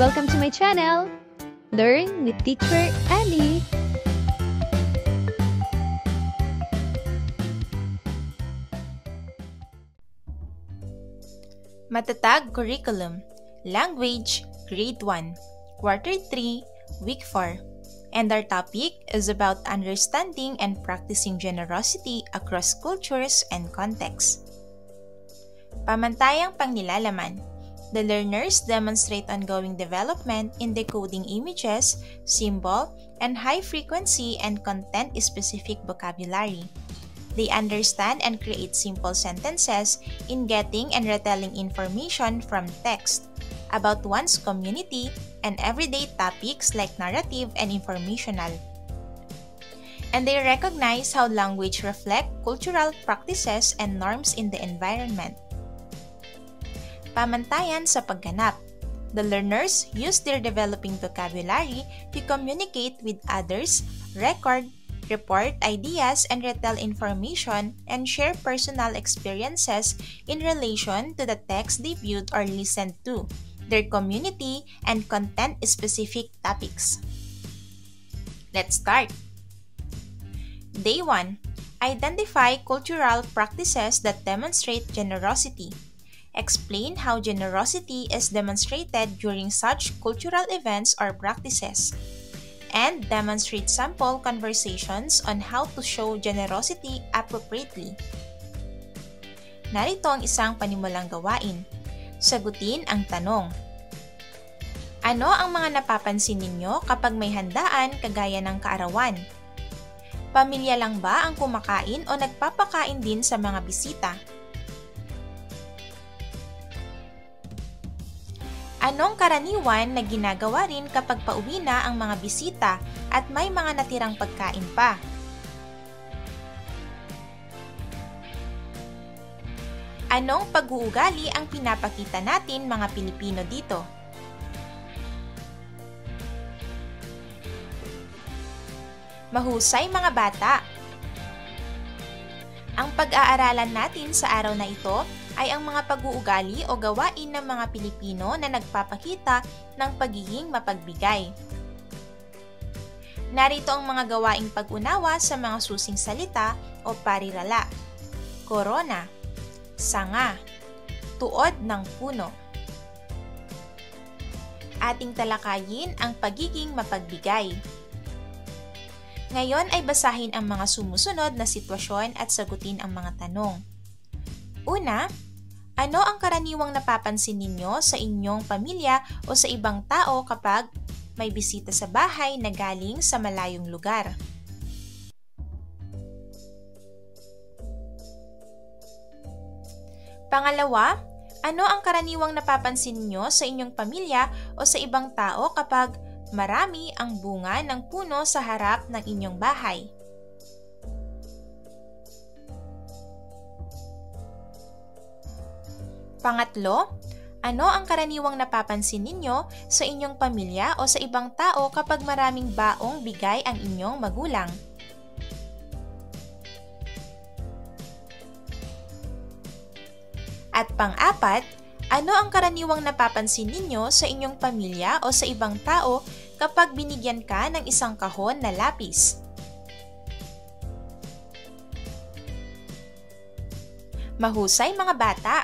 Welcome to my channel, Learn with Teacher Annie. Matatag Curriculum, Language, Grade 1, Quarter 3, Week 4. And our topic is about understanding and practicing generosity across cultures and contexts. Pamantayang pangnilalaman. The learners demonstrate ongoing development in decoding images, symbol, and high-frequency and content-specific vocabulary. They understand and create simple sentences in getting and retelling information from text about one's community and everyday topics like narrative and informational. And they recognize how language reflects cultural practices and norms in the environment. Pamantayan sa pagganap. The learners use their developing vocabulary to communicate with others, record, report ideas, and retell information and share personal experiences in relation to the text they viewed or listened to, their community, and content-specific topics. Let's start. Day 1. Identify cultural practices that demonstrate generosity. Explain how generosity is demonstrated during such cultural events or practices. And demonstrate sample conversations on how to show generosity appropriately. Narito ang isang panimulang gawain. Sagutin ang tanong. Ano ang mga napapansin ninyo kapag may handaan kagaya ng kaarawan? Pamilya lang ba ang kumakain o nagpapakain din sa mga bisita? Anong karaniwan na ginagawa rin kapag pauwi na ang mga bisita at may mga natirang pagkain pa? Anong pag-uugali ang pinapakita natin mga Pilipino dito? Mahusay mga bata! Ang pag-aaralan natin sa araw na ito ay ang mga pag-uugali o gawain ng mga Pilipino na nagpapakita ng pagiging mapagbigay. Narito ang mga gawaing pag-unawa sa mga susing salita o parirala. Korona, sanga, tuod ng puno. Ating talakayin ang pagiging mapagbigay. Ngayon ay basahin ang mga sumusunod na sitwasyon at sagutin ang mga tanong. Una, ano ang karaniwang napapansin ninyo sa inyong pamilya o sa ibang tao kapag may bisita sa bahay na galing sa malayong lugar? Pangalawa, ano ang karaniwang napapansin ninyo sa inyong pamilya o sa ibang tao kapag marami ang bunga ng puno sa harap ng inyong bahay? Pangatlo, ano ang karaniwang napapansin ninyo sa inyong pamilya o sa ibang tao kapag maraming baong bigay ang inyong magulang? At pang-apat, ano ang karaniwang napapansin ninyo sa inyong pamilya o sa ibang tao kapag binigyan ka ng isang kahon na lapis? Mahusay mga bata!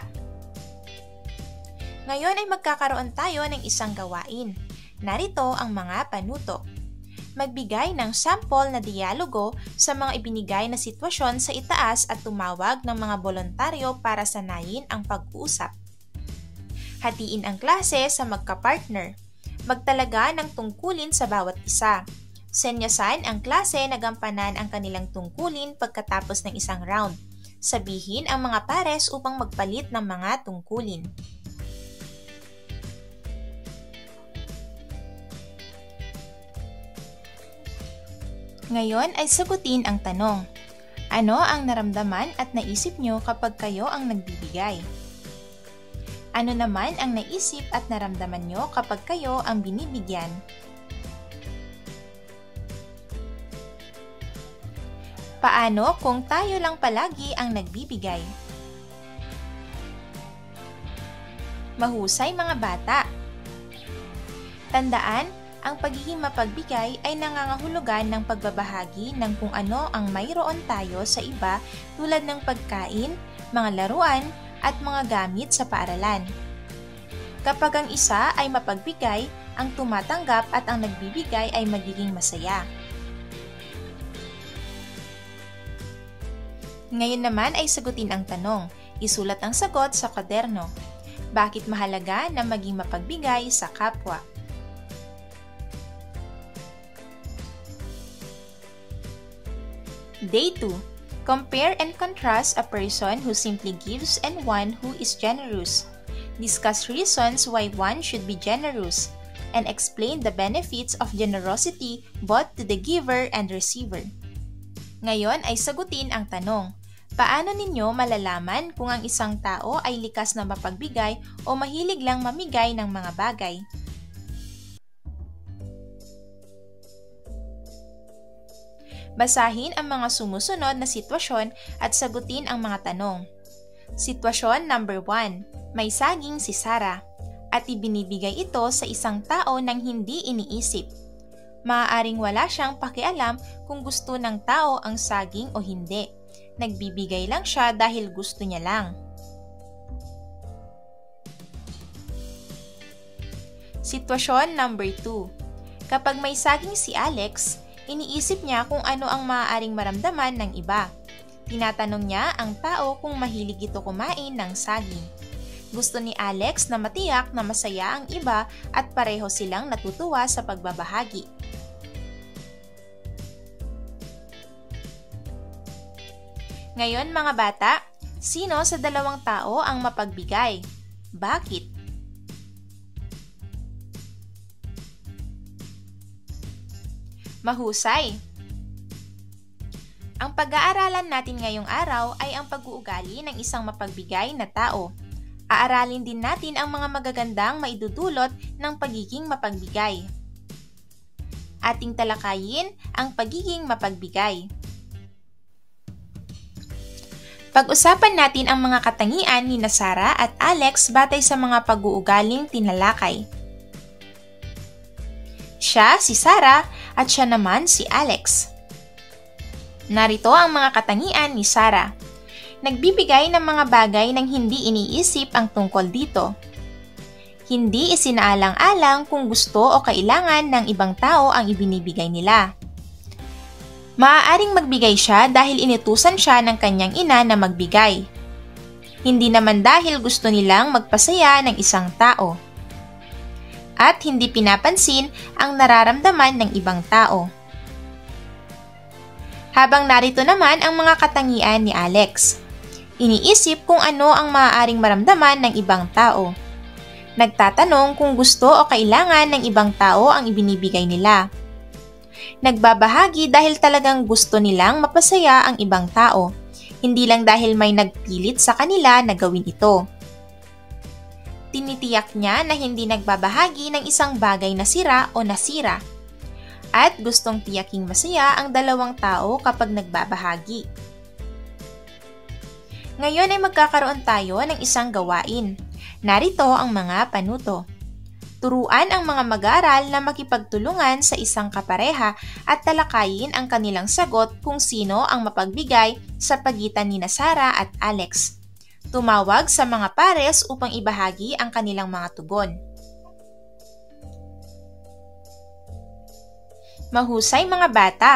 Ngayon ay magkakaroon tayo ng isang gawain. Narito ang mga panuto. Magbigay ng sample na dialogo sa mga ibinigay na sitwasyon sa itaas at tumawag ng mga bolontaryo para sanayin ang pag-uusap. Hatiin ang klase sa magka-partner. Magtalaga ng tungkulin sa bawat isa. Senyasan ang klase na gampanan ang kanilang tungkulin pagkatapos ng isang round. Sabihin ang mga pares upang magpalit ng mga tungkulin. Ngayon ay sagutin ang tanong. Ano ang naramdaman at naisip nyo kapag kayo ang nagbibigay? Ano naman ang naisip at naramdaman nyo kapag kayo ang binibigyan? Paano kung tayo lang palagi ang nagbibigay? Mahusay mga bata! Tandaan, ang pagiging mapagbigay ay nangangahulugan ng pagbabahagi ng kung ano ang mayroon tayo sa iba tulad ng pagkain, mga laruan, at mga gamit sa paaralan. Kapag ang isa ay mapagbigay, ang tumatanggap at ang nagbibigay ay magiging masaya. Ngayon naman ay sagutin ang tanong. Isulat ang sagot sa kwaderno. Bakit mahalaga na maging mapagbigay sa kapwa? Day 2. Compare and contrast a person who simply gives and one who is generous. Discuss reasons why one should be generous, and explain the benefits of generosity both to the giver and receiver. Ngayon ay sagutin ang tanong. Paano ninyo malalaman kung ang isang tao ay likas na mapagbigay o mahilig lang mamigay ng mga bagay? Basahin ang mga sumusunod na sitwasyon at sagutin ang mga tanong. Sitwasyon number 1. May saging si Sarah at ibinibigay ito sa isang tao nang hindi iniisip. Maaaring wala siyang pakialam kung gusto ng tao ang saging o hindi. Nagbibigay lang siya dahil gusto niya lang. Sitwasyon number 2. Kapag may saging si Alex, iniisip niya kung ano ang maaaring maramdaman ng iba. Tinatanong niya ang tao kung mahilig ito kumain ng saging. Gusto ni Alex na matiyak na masaya ang iba at pareho silang natutuwa sa pagbabahagi. Ngayon mga bata, sino sa dalawang tao ang mapagbigay? Bakit? Mahusay! Ang pag-aaralan natin ngayong araw ay ang pag-uugali ng isang mapagbigay na tao. Aaralin din natin ang mga magagandang maidudulot ng pagiging mapagbigay. Ating talakayin ang pagiging mapagbigay. Pag-usapan natin ang mga katangian ni Sarah at Alex batay sa mga pag-uugaling tinalakay. Siya si Sarah at siya naman si Alex. Narito ang mga katangian ni Sarah. Nagbibigay ng mga bagay nang hindi iniisip ang tungkol dito. Hindi isinaalang-alang kung gusto o kailangan ng ibang tao ang ibinibigay nila. Maaaring magbigay siya dahil inutusan siya ng kanyang ina na magbigay. Hindi naman dahil gusto nilang magpasaya ng isang tao. At hindi pinapansin ang nararamdaman ng ibang tao. Habang narito naman ang mga katangian ni Alex. Iniisip kung ano ang maaaring maramdaman ng ibang tao. Nagtatanong kung gusto o kailangan ng ibang tao ang ibinibigay nila. Nagbabahagi dahil talagang gusto nilang mapasaya ang ibang tao, hindi lang dahil may nagpilit sa kanila na gawin ito. Tinitiyak niya na hindi nagbabahagi ng isang bagay na sira o nasira, at gustong tiyaking masaya ang dalawang tao kapag nagbabahagi. Ngayon ay magkakaroon tayo ng isang gawain. Narito ang mga panuto. Turuan ang mga mag-aaral na makipagtulungan sa isang kapareha at talakayin ang kanilang sagot kung sino ang mapagbigay sa pagitan ni Sarah at Alex. Tumawag sa mga pares upang ibahagi ang kanilang mga tugon. Mahusay mga bata!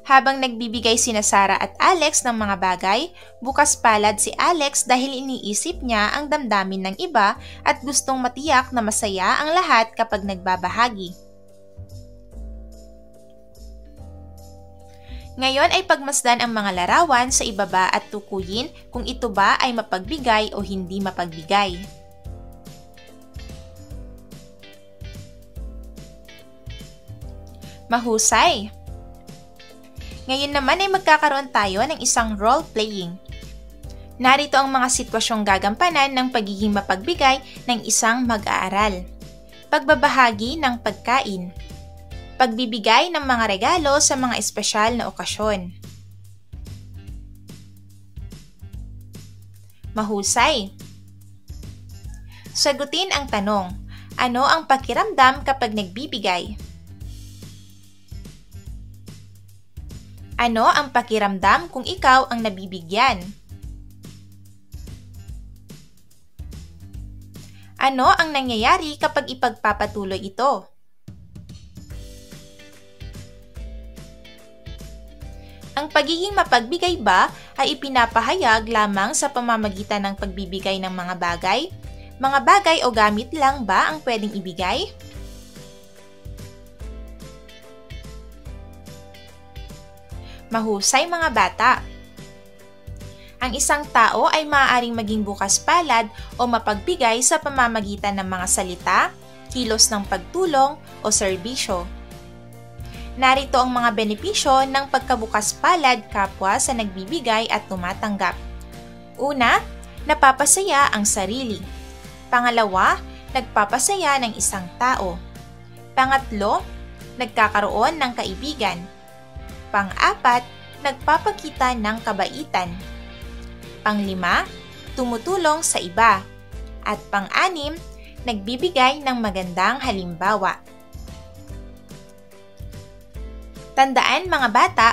Habang nagbibigay sina Sarah at Alex ng mga bagay, bukas palad si Alex dahil iniisip niya ang damdamin ng iba at gustong matiyak na masaya ang lahat kapag nagbabahagi. Ngayon ay pagmasdan ang mga larawan sa ibaba at tukuyin kung ito ba ay mapagbigay o hindi mapagbigay. Mahusay! Ngayon naman ay magkakaroon tayo ng isang role-playing. Narito ang mga sitwasyong gagampanan ng pagiging mapagbigay ng isang mag-aaral. Pagbabahagi ng pagkain. Pagbibigay ng mga regalo sa mga espesyal na okasyon. Mahusay! Sagutin ang tanong. Ano ang pakiramdam kapag nagbibigay? Ano ang pakiramdam kung ikaw ang nabibigyan? Ano ang nangyayari kapag ipagpapatuloy ito? Ang pagiging mapagbigay ba ay ipinapahayag lamang sa pamamagitan ng pagbibigay ng mga bagay? Mga bagay o gamit lang ba ang pwedeng ibigay? Mahusay mga bata! Ang isang tao ay maaaring maging bukas palad o mapagbigay sa pamamagitan ng mga salita, kilos ng pagtulong o serbisyo. Narito ang mga benepisyo ng pagkabukas palad kapwa sa nagbibigay at tumatanggap. Una, napapasaya ang sarili. Pangalawa, nagpapasaya ng isang tao. Pangatlo, nagkakaroon ng kaibigan. Pang-apat, nagpapakita ng kabaitan. Pang-lima, tumutulong sa iba. At pang-anim, nagbibigay ng magandang halimbawa. Tandaan mga bata,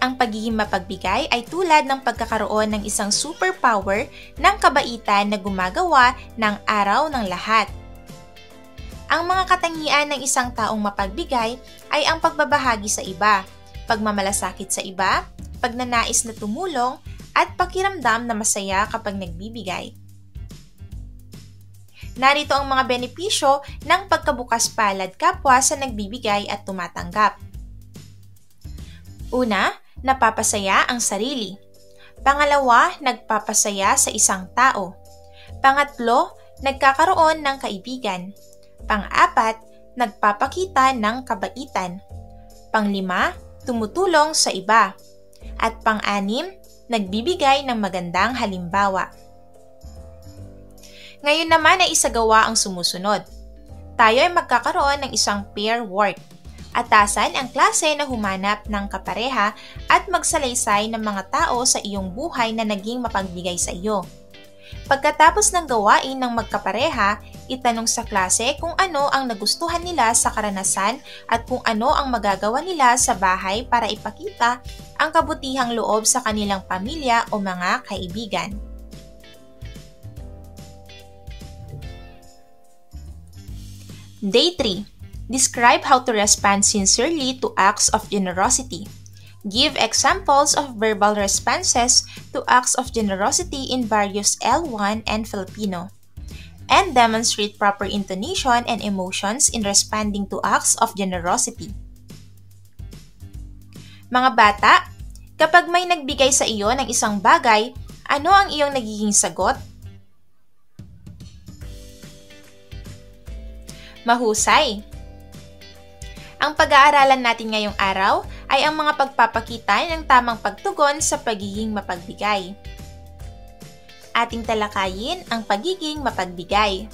ang pagiging mapagbigay ay tulad ng pagkakaroon ng isang superpower ng kabaitan na gumagawa ng araw ng lahat. Ang mga katangian ng isang taong mapagbigay ay ang pagbabahagi sa iba, pagmamalasakit sa iba, pagnanais na tumulong, at pakiramdam na masaya kapag nagbibigay. Narito ang mga benepisyo ng pagkabukas palad kapwa sa nagbibigay at tumatanggap. Una, napapasaya ang sarili. Pangalawa, nagpapasaya sa isang tao. Pangatlo, nagkakaroon ng kaibigan. Pang-apat, nagpapakita ng kabaitan. Pang-lima, tumutulong sa iba. At pang-anim, nagbibigay ng magandang halimbawa. Ngayon naman ay isagawa ang sumusunod. Tayo ay magkakaroon ng isang pair work. Atasan ang klase na humanap ng kapareha at magsalaysay ng mga tao sa iyong buhay na naging mapagbigay sa iyo. Pagkatapos ng gawain ng magkapareha, itanong sa klase kung ano ang nagustuhan nila sa karanasan at kung ano ang magagawa nila sa bahay para ipakita ang kabutihang loob sa kanilang pamilya o mga kaibigan. Day 3. Describe how to respond sincerely to acts of generosity. Give examples of verbal responses to acts of generosity in various L1 and Filipino. And demonstrate proper intonation and emotions in responding to acts of generosity. Mga bata, kapag may nagbigay sa iyo ng isang bagay, ano ang iyong nagiging sagot? Mahusay! Ang pag-aaralan natin ngayong araw ay ang mga pagpapakita ng tamang pagtugon sa pagiging mapagbigay. Ating talakayin ang pagiging mapagbigay.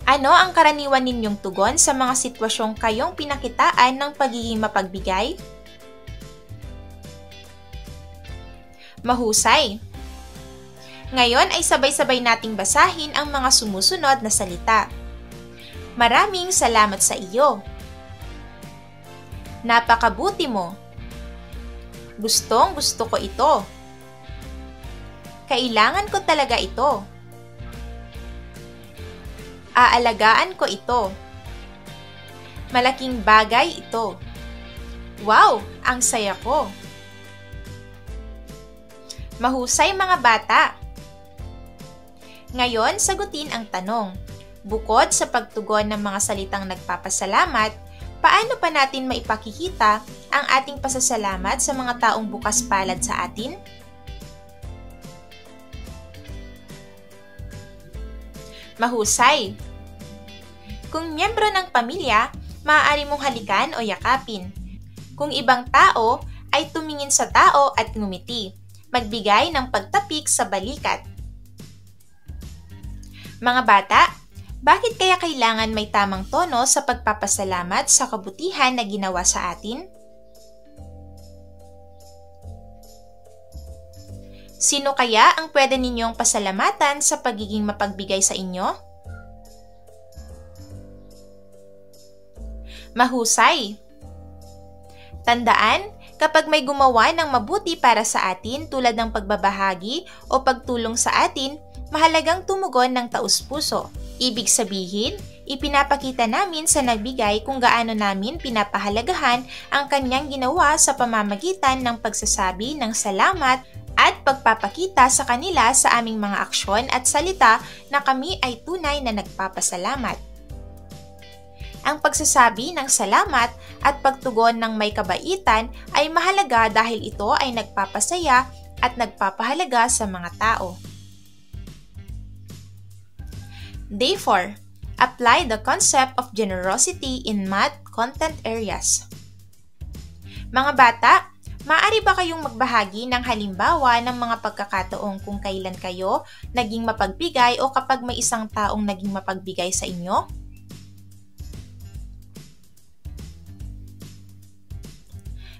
Ano ang karaniwan ninyong tugon sa mga sitwasyong kayong pinakitaan ng pagiging mapagbigay? Mahusay! Ngayon ay sabay-sabay nating basahin ang mga sumusunod na salita. Maraming salamat sa iyo. Napakabuti mo. Gustong-gusto ko ito. Kailangan ko talaga ito. Aalagaan ko ito. Malaking bagay ito. Wow, ang saya ko. Mahusay mga bata. Ngayon, sagutin ang tanong. Bukod sa pagtugon ng mga salitang nagpapasalamat, paano pa natin maipakikita ang ating pasasalamat sa mga taong bukas palad sa atin? Mahusay! Kung miyembro ng pamilya, maaari mong halikan o yakapin. Kung ibang tao, ay tumingin sa tao at ngumiti. Magbigay ng pagtapik sa balikat. Mga bata, bakit kaya kailangan may tamang tono sa pagpapasalamat sa kabutihan na ginawa sa atin? Sino kaya ang pwede ninyong pasalamatan sa pagiging mapagbigay sa inyo? Mahusay! Tandaan, kapag may gumawa ng mabuti para sa atin tulad ng pagbabahagi o pagtulong sa atin, mahalagang tumugon ng taus-puso. Ibig sabihin, ipinapakita namin sa nagbigay kung gaano namin pinapahalagahan ang kanyang ginawa sa pamamagitan ng pagsasabi ng salamat at pagpapakita sa kanila sa aming mga aksyon at salita na kami ay tunay na nagpapasalamat. Ang pagsasabi ng salamat at pagtugon ng may kabaitan ay mahalaga dahil ito ay nagpapasaya at nagpapahalaga sa mga tao. Day 4. Apply the concept of generosity in math content areas. Mga bata, maaari ba kayong magbahagi ng halimbawa ng mga pagkakataong kung kailan kayo naging mapagbigay o kapag may isang taong naging mapagbigay sa inyo?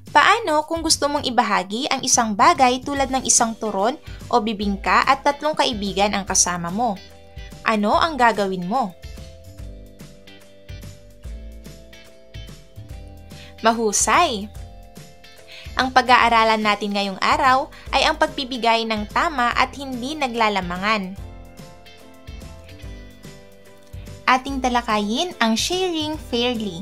Paano kung gusto mong ibahagi ang isang bagay tulad ng isang turon o bibingka at 3 kaibigan ang kasama mo? Ano ang gagawin mo? Mahusay! Ang pag-aaralan natin ngayong araw ay ang pagbibigay ng tama at hindi naglalamangan. Ating talakayin ang sharing fairly.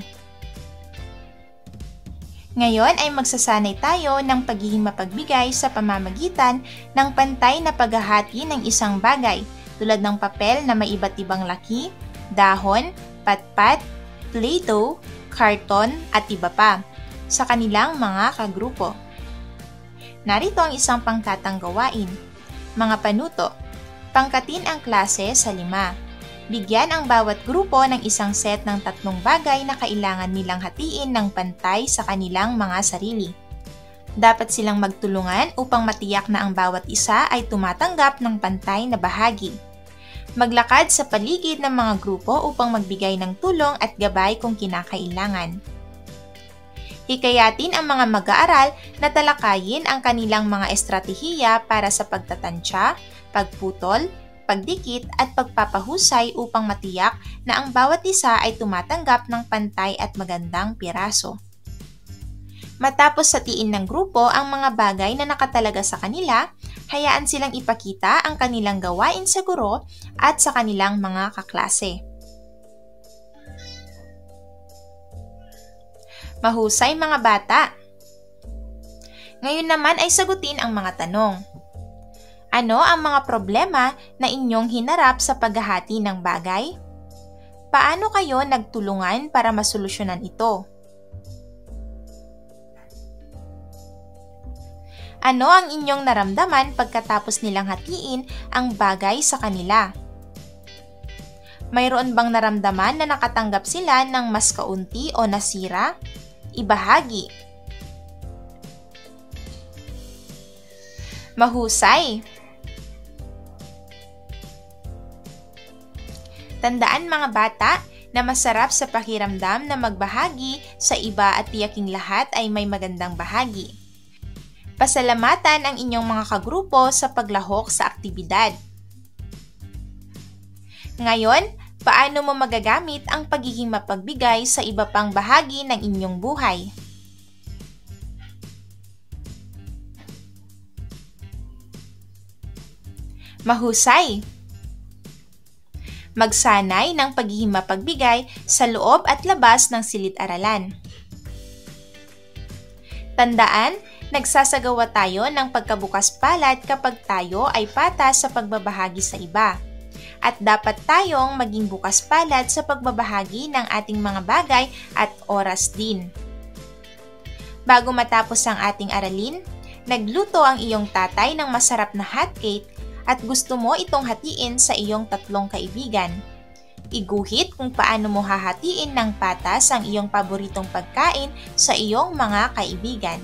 Ngayon ay magsasanay tayo ng pagiging mapagbigay sa pamamagitan ng pantay na paghahati ng isang bagay tulad ng papel na may iba't ibang laki, dahon, patpat, Play-Doh, karton at iba pa sa kanilang mga kagrupo. Narito ang isang pangkatang gawain. Mga panuto, pangkatin ang klase sa 5. Bigyan ang bawat grupo ng isang set ng 3 bagay na kailangan nilang hatiin ng pantay sa kanilang mga sarili. Dapat silang magtulungan upang matiyak na ang bawat isa ay tumatanggap ng pantay na bahagi. Maglakad sa paligid ng mga grupo upang magbigay ng tulong at gabay kung kinakailangan. Hikayatin ang mga mag-aaral na talakayin ang kanilang mga estratehiya para sa pagtatansya, pagputol, pagdikit at pagpapahusay upang matiyak na ang bawat isa ay tumatanggap ng pantay at magandang piraso. Matapos satiin ng grupo ang mga bagay na nakatalaga sa kanila, hayaan silang ipakita ang kanilang gawain sa guro at sa kanilang mga kaklase. Mahusay mga bata! Ngayon naman ay sagutin ang mga tanong. Ano ang mga problema na inyong hinarap sa paghahati ng bagay? Paano kayo nagtulungan para masolusyonan ito? Ano ang inyong naramdaman pagkatapos nilang hatiin ang bagay sa kanila? Mayroon bang naramdaman na nakatanggap sila ng mas kaunti o nasira? Ibahagi. Mahusay! Tandaan mga bata na masarap sa pakiramdam na magbahagi sa iba at tiyaking lahat ay may magandang bahagi. Pasalamatan ang inyong mga kagrupo sa paglahok sa aktibidad. Ngayon, paano mo magagamit ang pagiging mapagbigay sa iba pang bahagi ng inyong buhay? Mahusay! Magsanay ng pagiging mapagbigay sa loob at labas ng silid-aralan. Tandaan, nagsasagawa tayo ng pagkabukas palad kapag tayo ay patas sa pagbabahagi sa iba. At dapat tayong maging bukas palad sa pagbabahagi ng ating mga bagay at oras din. Bago matapos ang ating aralin, nagluto ang iyong tatay ng masarap na hotcake at gusto mo itong hatiin sa iyong 3 kaibigan. Iguhit kung paano mo hahatiin ng patas ang iyong paboritong pagkain sa iyong mga kaibigan.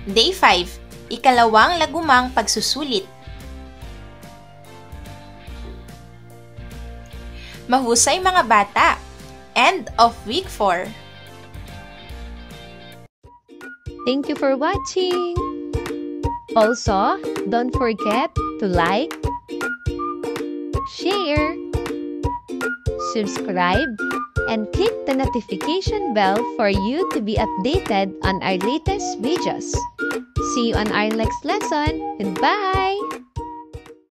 Day 5. Ikalawang lagumang pagsusulit. Mahusay mga bata! End of week 4. Thank you for watching! Also, don't forget to like, share, subscribe and click the notification bell for you to be updated on our latest videos. See you on our next lesson. Goodbye!